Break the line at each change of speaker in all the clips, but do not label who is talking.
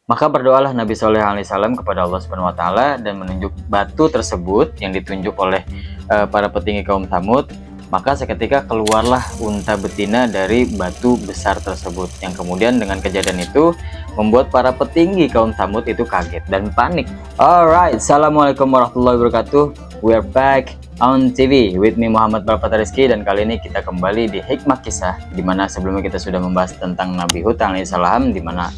Maka berdoalah Nabi Shalih alaihissalam kepada Allah Subhanahu wa taala dan menunjuk batu tersebut yang ditunjuk oleh para petinggi kaum Tsamud. Maka seketika keluarlah unta betina dari batu besar tersebut, yang kemudian dengan kejadian itu membuat para petinggi kaum Tsamud itu kaget dan panik. Alright, assalamualaikum warahmatullahi wabarakatuh. We're back on TV with me Muhammad Balfata Rizky, dan kali ini kita kembali di Hikmah Kisah, dimana sebelumnya kita sudah membahas tentang Nabi Hud alaihissalam, dimana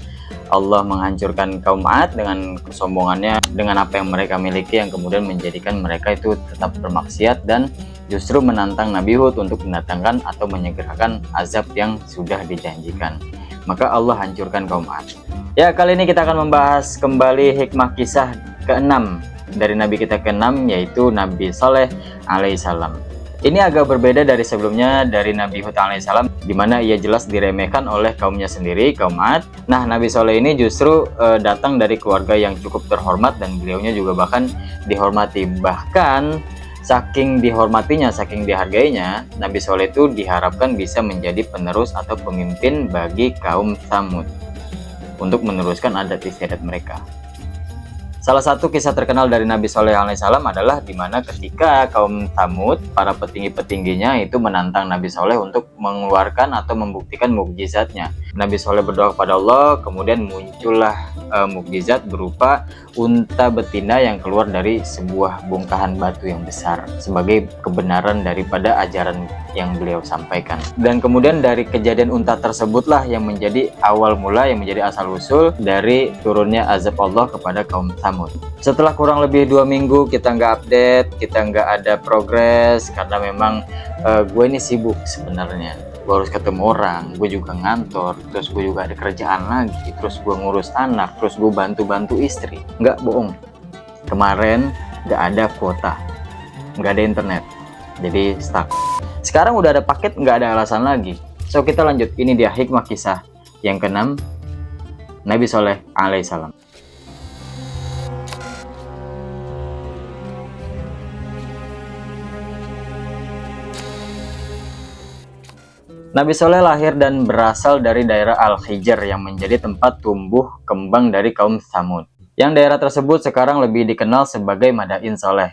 Allah menghancurkan kaum Ad dengan kesombongannya, dengan apa yang mereka miliki, yang kemudian menjadikan mereka itu tetap bermaksiat dan justru menantang Nabi Hud untuk mendatangkan atau menyegerakan azab yang sudah dijanjikan. Maka Allah hancurkan kaum Ad. Ya, kali ini kita akan membahas kembali hikmah kisah ke-6 dari Nabi kita ke-6, yaitu Nabi Shalih alaihissalam. Ini agak berbeda dari sebelumnya, dari Nabi Hud alaihissalam, di mana ia jelas diremehkan oleh kaumnya sendiri, kaum Ad. Nah, Nabi Shalih ini justru datang dari keluarga yang cukup terhormat, dan beliaunya juga bahkan dihormati. Bahkan saking dihormatinya, saking dihargainya, Nabi Shalih itu diharapkan bisa menjadi penerus atau pemimpin bagi kaum Tsamud untuk meneruskan adat istiadat mereka. Salah satu kisah terkenal dari Nabi Shalih alaihissalam adalah dimana ketika kaum Tsamud, para petinggi-petingginya itu menantang Nabi Shalih untuk mengeluarkan atau membuktikan mukjizatnya. Nabi Shalih berdoa kepada Allah, kemudian muncullah mukjizat berupa unta betina yang keluar dari sebuah bongkahan batu yang besar sebagai kebenaran daripada ajaran yang beliau sampaikan. Dan kemudian dari kejadian unta tersebutlah yang menjadi awal mula, yang menjadi asal usul dari turunnya azab Allah kepada kaum Tsamud. Setelah kurang lebih 2 minggu kita nggak update, kita nggak ada progres, karena memang gue ini sibuk sebenarnya. Gue harus ketemu orang, gue juga ngantor, terus gue juga ada kerjaan lagi, terus gue ngurus anak, terus gue bantu-bantu istri. Nggak bohong, kemarin nggak ada kuota, nggak ada internet, jadi stuck. Sekarang udah ada paket, nggak ada alasan lagi. So kita lanjut, ini dia hikmah kisah yang ke-6 Nabi Shalih alaihissalam. Nabi Shalih lahir dan berasal dari daerah Al-Hijr yang menjadi tempat tumbuh kembang dari kaum Tsamud. Yang daerah tersebut sekarang lebih dikenal sebagai Madain Shalih,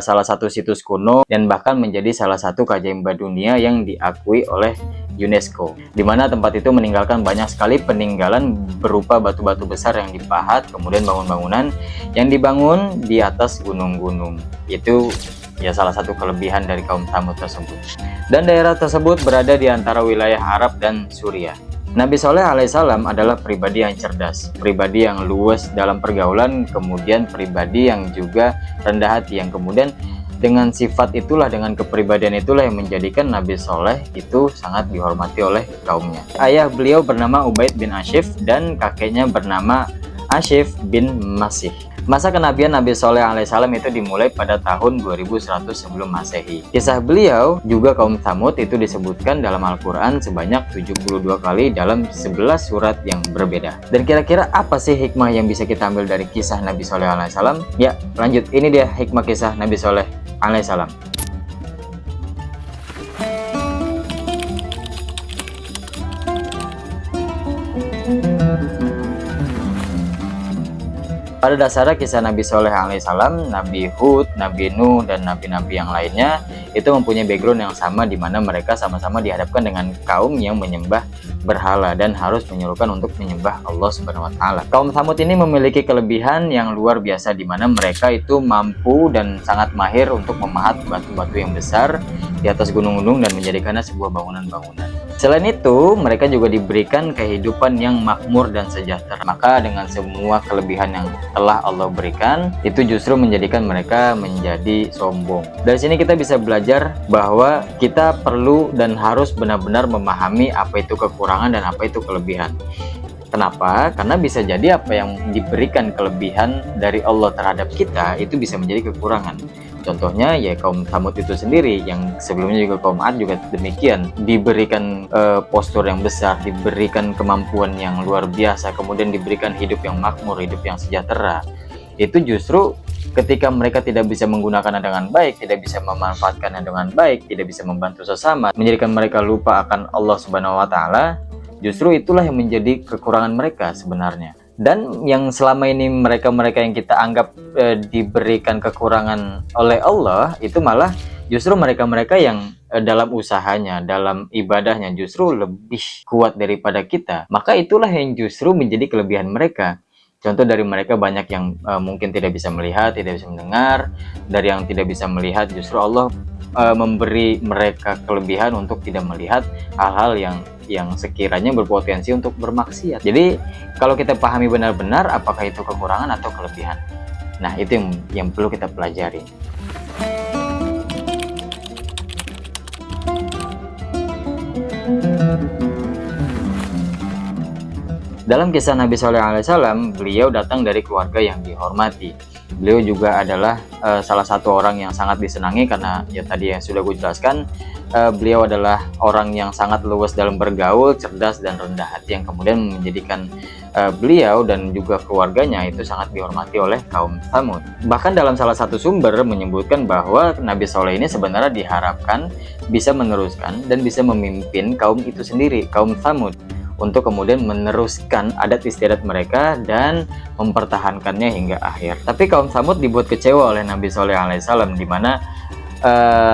salah satu situs kuno dan bahkan menjadi salah satu keajaiban dunia yang diakui oleh UNESCO, di mana tempat itu meninggalkan banyak sekali peninggalan berupa batu-batu besar yang dipahat, kemudian bangunan-bangunan yang dibangun di atas gunung-gunung. Itu ya salah satu kelebihan dari kaum Tsamud tersebut. Dan daerah tersebut berada di antara wilayah Arab dan Suriah. Nabi Shalih alaihissalam adalah pribadi yang cerdas, pribadi yang luwes dalam pergaulan, kemudian pribadi yang juga rendah hati, yang kemudian dengan sifat itulah, dengan kepribadian itulah yang menjadikan Nabi Shalih itu sangat dihormati oleh kaumnya. Ayah beliau bernama Ubaid bin Ashif dan kakeknya bernama Ashif bin Masih. Masa kenabian Nabi Shalih alaihissalam itu dimulai pada tahun 2100 sebelum Masehi. Kisah beliau juga kaum Tsamud itu disebutkan dalam Al-Quran sebanyak 72 kali dalam 11 surat yang berbeda. Dan kira-kira apa sih hikmah yang bisa kita ambil dari kisah Nabi Shalih alaihissalam? Ya, lanjut, ini dia hikmah kisah Nabi Shalih alaihissalam. Pada dasarnya kisah Nabi Shalih alaihissalam, Nabi Hud, Nabi Nuh, dan nabi-nabi yang lainnya itu mempunyai background yang sama, di mana mereka sama-sama dihadapkan dengan kaum yang menyembah berhala dan harus menyuruhkan untuk menyembah Allah Subhanahu wa taala. Kaum Tsamud ini memiliki kelebihan yang luar biasa, di mana mereka itu mampu dan sangat mahir untuk memahat batu-batu yang besar di atas gunung-gunung dan menjadikannya sebuah bangunan-bangunan. Selain itu, mereka juga diberikan kehidupan yang makmur dan sejahtera. Maka dengan semua kelebihan yang telah Allah berikan, itu justru menjadikan mereka menjadi sombong. Dari sini kita bisa belajar bahwa kita perlu dan harus benar-benar memahami apa itu kekurangan dan apa itu kelebihan. Kenapa? Karena bisa jadi apa yang diberikan kelebihan dari Allah terhadap kita itu bisa menjadi kekurangan. Contohnya ya kaum Tsamud itu sendiri, yang sebelumnya juga kaum Ad juga demikian, diberikan postur yang besar, diberikan kemampuan yang luar biasa, kemudian diberikan hidup yang makmur, hidup yang sejahtera. Itu justru ketika mereka tidak bisa menggunakannya dengan baik, tidak bisa memanfaatkannya dengan baik, tidak bisa membantu sesama, menjadikan mereka lupa akan Allah Subhanahu wa taala, justru itulah yang menjadi kekurangan mereka sebenarnya. Dan yang selama ini mereka-mereka yang kita anggap diberikan kekurangan oleh Allah, itu malah justru mereka-mereka yang dalam usahanya, dalam ibadahnya justru lebih kuat daripada kita. Maka itulah yang justru menjadi kelebihan mereka. Contoh dari mereka banyak yang mungkin tidak bisa melihat, tidak bisa mendengar. Dari yang tidak bisa melihat justru Allah memberi mereka kelebihan untuk tidak melihat hal-hal yang sekiranya berpotensi untuk bermaksiat. Jadi kalau kita pahami benar-benar apakah itu kekurangan atau kelebihan. Nah, itu yang perlu kita pelajari. Dalam kisah Nabi SAW, beliau datang dari keluarga yang dihormati. Beliau juga adalah salah satu orang yang sangat disenangi karena ya tadi yang sudah gue jelaskan, beliau adalah orang yang sangat luwes dalam bergaul, cerdas dan rendah hati, yang kemudian menjadikan beliau dan juga keluarganya itu sangat dihormati oleh kaum Tsamud. Bahkan dalam salah satu sumber menyebutkan bahwa Nabi Soleh ini sebenarnya diharapkan bisa meneruskan dan bisa memimpin kaum itu sendiri, kaum Tsamud, untuk kemudian meneruskan adat istiadat mereka dan mempertahankannya hingga akhir. Tapi kaum Tsamud dibuat kecewa oleh Nabi Shallallahu Alaihi Wasallam, di mana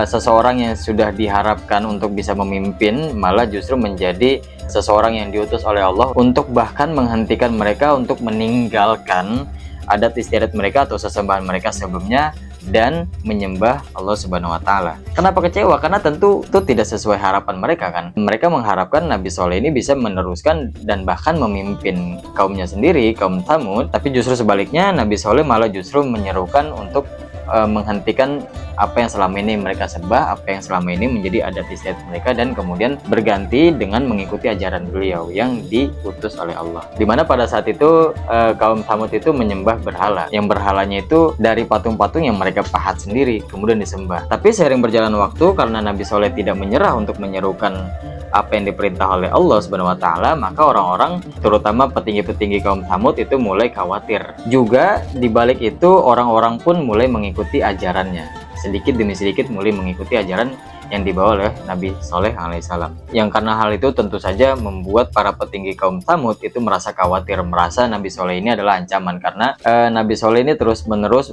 seseorang yang sudah diharapkan untuk bisa memimpin malah justru menjadi seseorang yang diutus oleh Allah untuk bahkan menghentikan mereka untuk meninggalkan adat istiadat mereka atau sesembahan mereka sebelumnya dan menyembah Allah Subhanahu wa Ta'ala. Kenapa kecewa? Karena tentu itu tidak sesuai harapan mereka kan. Mereka mengharapkan Nabi Soleh ini bisa meneruskan dan bahkan memimpin kaumnya sendiri, kaum Tsamud. Tapi justru sebaliknya, Nabi Soleh malah justru menyerukan untuk menghentikan apa yang selama ini mereka sembah, apa yang selama ini menjadi adat istiadat mereka, dan kemudian berganti dengan mengikuti ajaran beliau yang diutus oleh Allah. Dimana pada saat itu kaum Tsamud itu menyembah berhala, yang berhalanya itu dari patung-patung yang mereka pahat sendiri kemudian disembah. Tapi seiring berjalan waktu, karena Nabi Soleh tidak menyerah untuk menyerukan apa yang diperintah oleh Allah Subhanahu wa Ta'ala, maka orang-orang terutama petinggi-petinggi kaum Tsamud itu mulai khawatir. Juga dibalik itu orang-orang pun mulai mengikuti ajarannya, sedikit demi sedikit mulai mengikuti ajaran yang dibawa oleh Nabi Soleh alaihissalam. Yang karena hal itu tentu saja membuat para petinggi kaum Tsamud itu merasa khawatir, merasa Nabi Soleh ini adalah ancaman, karena Nabi Soleh ini terus-menerus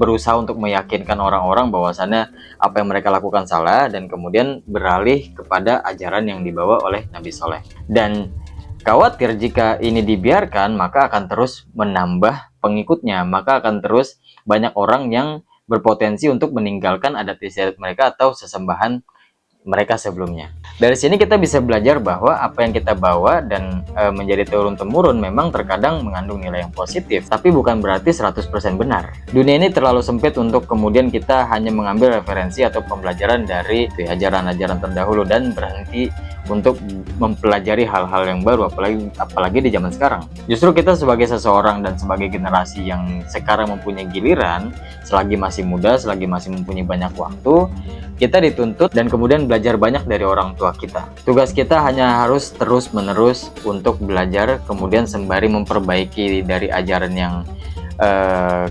berusaha untuk meyakinkan orang-orang bahwasannya apa yang mereka lakukan salah, dan kemudian beralih kepada ajaran yang dibawa oleh Nabi Soleh. Dan khawatir jika ini dibiarkan maka akan terus menambah pengikutnya, maka akan terus banyak orang yang berpotensi untuk meninggalkan adat istiadat mereka atau sesembahan mereka sebelumnya. Dari sini kita bisa belajar bahwa apa yang kita bawa dan menjadi turun-temurun memang terkadang mengandung nilai yang positif, tapi bukan berarti 100% benar. Dunia ini terlalu sempit untuk kemudian kita hanya mengambil referensi atau pembelajaran dari ajaran-ajaran terdahulu dan berhenti untuk mempelajari hal-hal yang baru, apalagi di zaman sekarang. Justru kita sebagai seseorang dan sebagai generasi yang sekarang mempunyai giliran, selagi masih muda, selagi masih mempunyai banyak waktu, kita dituntut dan kemudian belajar banyak dari orang tua kita. Tugas kita hanya harus terus-menerus untuk belajar, kemudian sembari memperbaiki dari ajaran yang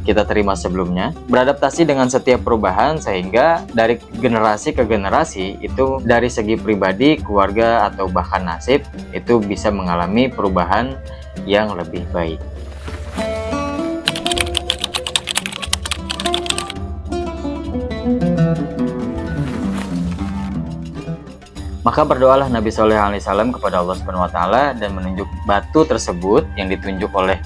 kita terima sebelumnya, beradaptasi dengan setiap perubahan, sehingga dari generasi ke generasi itu dari segi pribadi, keluarga, atau bahkan nasib itu bisa mengalami perubahan yang lebih baik. Maka berdoalah Nabi Shallallahu Alaihi Wasallam kepada Allah Subhanahu Wa Ta'ala dan menunjuk batu tersebut yang ditunjuk oleh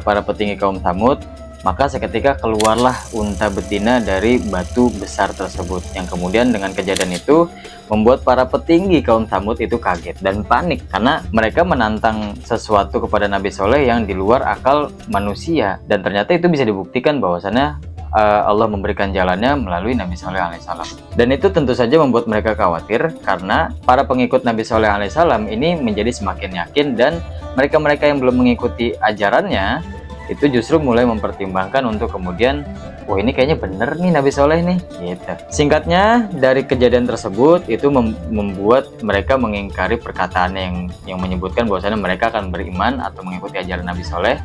para petinggi kaum Tsamud. Maka seketika keluarlah unta betina dari batu besar tersebut, yang kemudian dengan kejadian itu membuat para petinggi kaum Tsamud itu kaget dan panik, karena mereka menantang sesuatu kepada Nabi Soleh yang di luar akal manusia, dan ternyata itu bisa dibuktikan bahwasannya Allah memberikan jalannya melalui Nabi Shallallahu Alaihi Wasallam. Dan itu tentu saja membuat mereka khawatir, karena para pengikut Nabi Shallallahu Alaihi Wasallam ini menjadi semakin yakin, dan mereka-mereka yang belum mengikuti ajarannya itu justru mulai mempertimbangkan untuk kemudian, wah ini kayaknya bener nih Nabi Soleh nih, gitu. Singkatnya, dari kejadian tersebut itu membuat mereka mengingkari perkataan yang menyebutkan bahwasanya mereka akan beriman atau mengikuti ajaran Nabi Soleh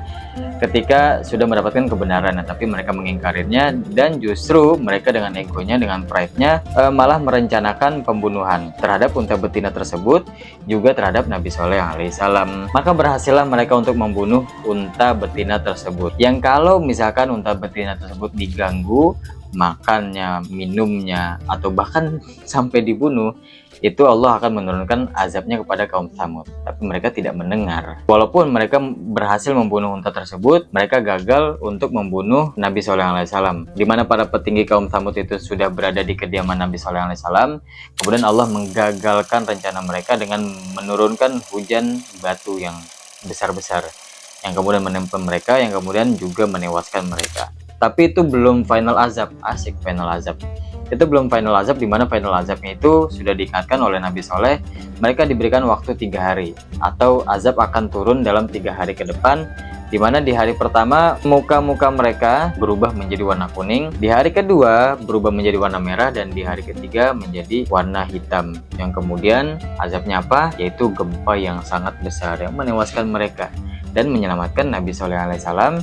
ketika sudah mendapatkan kebenaran, tapi mereka mengingkarinya, dan justru mereka dengan egonya, dengan pride-nya malah merencanakan pembunuhan terhadap unta betina tersebut, juga terhadap Nabi Soleh alaihissalam. Maka berhasillah mereka untuk membunuh unta betina tersebut, yang kalau misalkan unta betina tersebut diganggu makannya, minumnya, atau bahkan sampai dibunuh, itu Allah akan menurunkan azabnya kepada kaum Tsamud. Tapi mereka tidak mendengar. Walaupun mereka berhasil membunuh unta tersebut, mereka gagal untuk membunuh Nabi Soleh alaihissalam. Di mana para petinggi kaum Tsamud itu sudah berada di kediaman Nabi Soleh alaihissalam, kemudian Allah menggagalkan rencana mereka dengan menurunkan hujan batu yang besar-besar, yang kemudian menimpa mereka, yang kemudian juga menewaskan mereka. Tapi itu belum final azab. Asik, final azab. Itu belum final azab, di mana final azabnya itu sudah diingatkan oleh Nabi Soleh. Mereka diberikan waktu 3 hari, atau azab akan turun dalam 3 hari ke depan, di mana di hari pertama muka-muka mereka berubah menjadi warna kuning, di hari kedua berubah menjadi warna merah, dan di hari ketiga menjadi warna hitam. Yang kemudian azabnya apa? Yaitu gempa yang sangat besar yang menewaskan mereka dan menyelamatkan Nabi Soleh alaihissalam,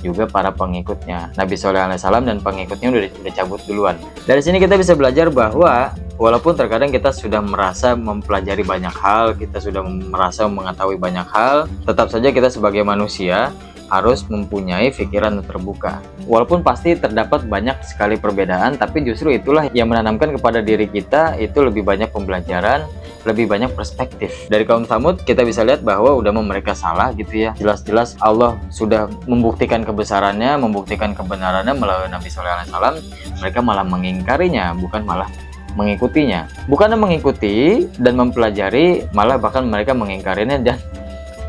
juga para pengikutnya. Nabi Soleh alaihissalam dan pengikutnya udah cabut duluan. Dari sini kita bisa belajar bahwa walaupun terkadang kita sudah merasa mempelajari banyak hal, kita sudah merasa mengetahui banyak hal, tetap saja kita sebagai manusia harus mempunyai pikiran terbuka. Walaupun pasti terdapat banyak sekali perbedaan, tapi justru itulah yang menanamkan kepada diri kita itu lebih banyak pembelajaran, lebih banyak perspektif. Dari kaum Tsamud kita bisa lihat bahwa udah mereka salah gitu ya. Jelas-jelas Allah sudah membuktikan kebesarannya, membuktikan kebenarannya melalui Nabi Sallallahu Alaihi Wasallam. Mereka malah mengingkarinya, bukan malah mengikutinya. Bukannya mengikuti dan mempelajari, malah bahkan mereka mengingkarinya, dan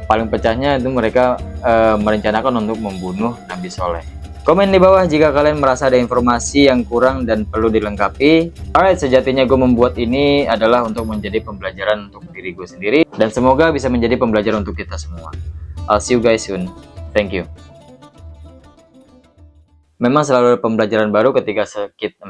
paling pecahnya itu mereka merencanakan untuk membunuh Nabi Soleh. Komen di bawah jika kalian merasa ada informasi yang kurang dan perlu dilengkapi. Alright, sejatinya gue membuat ini adalah untuk menjadi pembelajaran untuk diri gue sendiri, dan semoga bisa menjadi pembelajaran untuk kita semua. I'll see you guys soon. Thank you. Memang selalu ada pembelajaran baru ketika sakit.